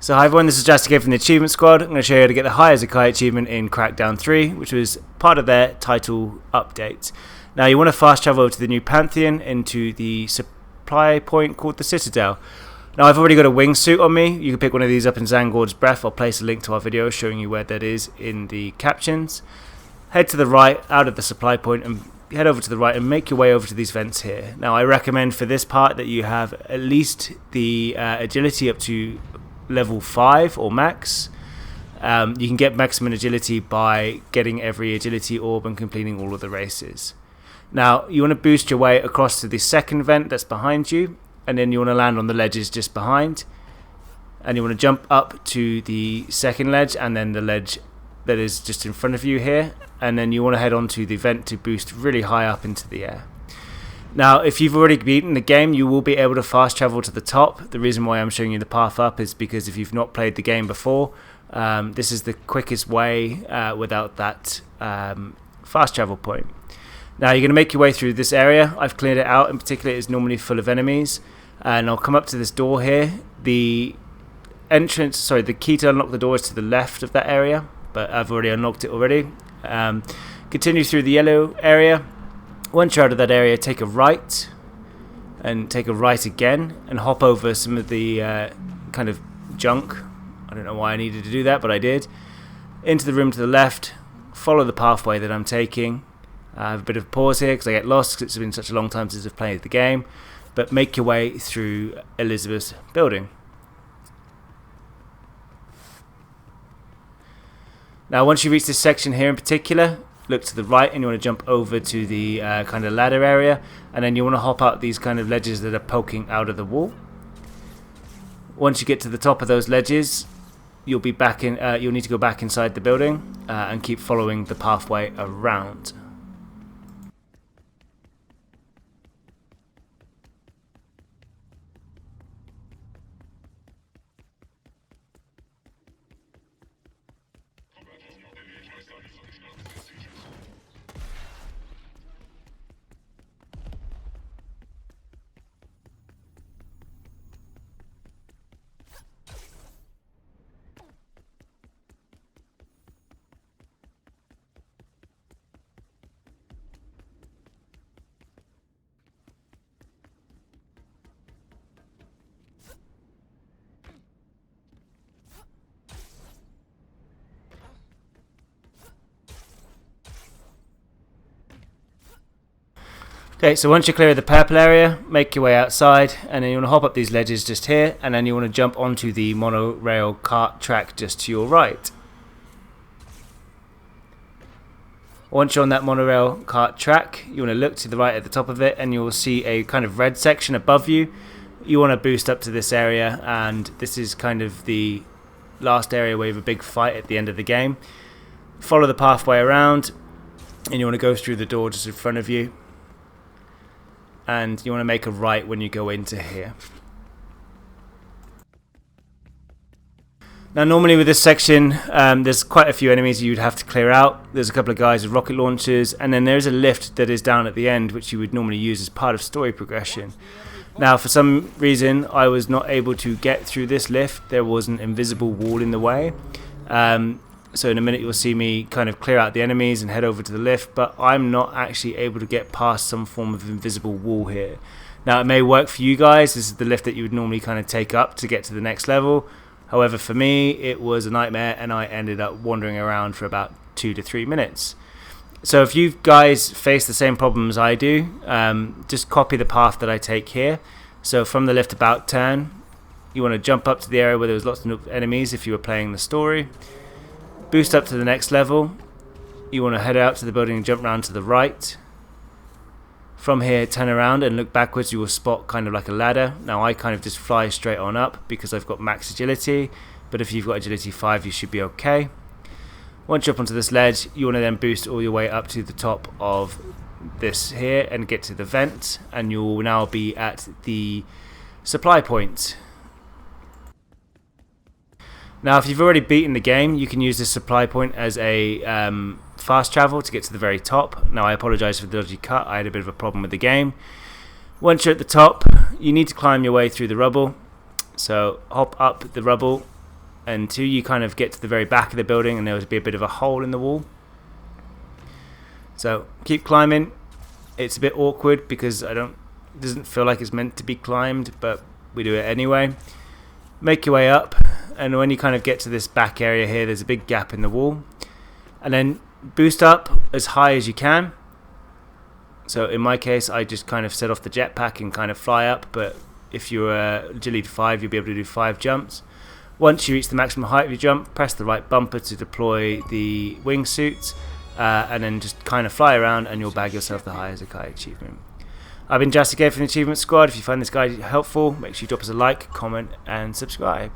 So hi everyone, this is Justin again from the Achievement Squad. I'm going to show you how to get the High as a Kite achievement in Crackdown 3, which was part of their title update. Now you want to fast travel over to the new Pantheon into the supply point called the Citadel. Now I've already got a wingsuit on me. You can pick one of these up in Zangord's Breath. I'll place a link to our video showing you where that is in the captions. Head to the right out of the supply point and head over to the right and make your way over to these vents here. Now I recommend for this part that you have at least the agility up to level 5 or max. You can get maximum agility by getting every agility orb and completing all of the races. Now you want to boost your way across to the second vent that's behind you, and then you want to land on the ledges just behind, and you want to jump up to the second ledge and then the ledge that is just in front of you here, and then you want to head on to the vent to boost really high up into the air. Now, if you've already beaten the game, you will be able to fast travel to the top. The reason why I'm showing you the path up is because if you've not played the game before, this is the quickest way without that fast travel point. Now, you're going to make your way through this area. I've cleared it out. In particular, it's normally full of enemies. And I'll come up to this door here. The key to unlock the door is to the left of that area, but I've already unlocked it already. Continue through the yellow area. Once you're out of that area, take a right and take a right again and hop over some of the kind of junk. I don't know why I needed to do that, but I did. Into the room to the left, follow the pathway that I'm taking. I have a bit of a pause here because I get lost because it's been such a long time since I've played the game, but make your way through Elizabeth's building. Now once you reach this section here in particular, look to the right and you want to jump over to the kind of ladder area, and then you want to hop up these kind of ledges that are poking out of the wall. Once you get to the top of those ledges, you'll be back in. You'll need to go back inside the building and keep following the pathway around. Okay, so once you clear the purple area, make your way outside, and then you want to hop up these ledges just here, and then you want to jump onto the monorail cart track just to your right. Once you're on that monorail cart track, you want to look to the right at the top of it, and you will see a kind of red section above you. You want to boost up to this area, and this is kind of the last area where you have a big fight at the end of the game. Follow the pathway around, and you want to go through the door just in front of you. And you want to make a right when you go into here. Now normally with this section there's quite a few enemies you'd have to clear out. There's a couple of guys with rocket launchers, and then there's a lift that is down at the end which you would normally use as part of story progression. Now for some reason I was not able to get through this lift. There was an invisible wall in the way. So in a minute you'll see me kind of clear out the enemies and head over to the lift, but I'm not actually able to get past some form of invisible wall here. Now it may work for you guys. This is the lift that you would normally kind of take up to get to the next level. However, for me it was a nightmare and I ended up wandering around for about 2 to 3 minutes. So if you guys face the same problems I do, just copy the path that I take here. So from the lift about turn, you want to jump up to the area where there was lots of enemies if you were playing the story. Boost up to the next level. You want to head out to the building and jump round to the right. From here, turn around and look backwards. You will spot kind of like a ladder. Now I kind of just fly straight on up because I've got max agility, but if you've got agility 5 you should be okay. Once you're up onto this ledge, you want to then boost all your way up to the top of this here and get to the vent, and you'll now be at the supply point. Now if you've already beaten the game, you can use this supply point as a fast travel to get to the very top. Now I apologise for the dodgy cut, I had a bit of a problem with the game. Once you're at the top, you need to climb your way through the rubble. So hop up the rubble until you kind of get to the very back of the building, and there will be a bit of a hole in the wall. So keep climbing. It's a bit awkward because it doesn't feel like it's meant to be climbed, but we do it anyway. Make your way up, and when you kind of get to this back area here, there's a big gap in the wall, and then boost up as high as you can. So in my case, I just kind of set off the jetpack and kind of fly up, but if you're agility 5, you'll be able to do 5 jumps. Once you reach the maximum height of your jump, press the right bumper to deploy the wingsuits, and then just kind of fly around, and you'll bag yourself the High as a Kite achievement. I've been Jess again from the Achievement Squad. If you find this guide helpful, make sure you drop us a like, comment, and subscribe.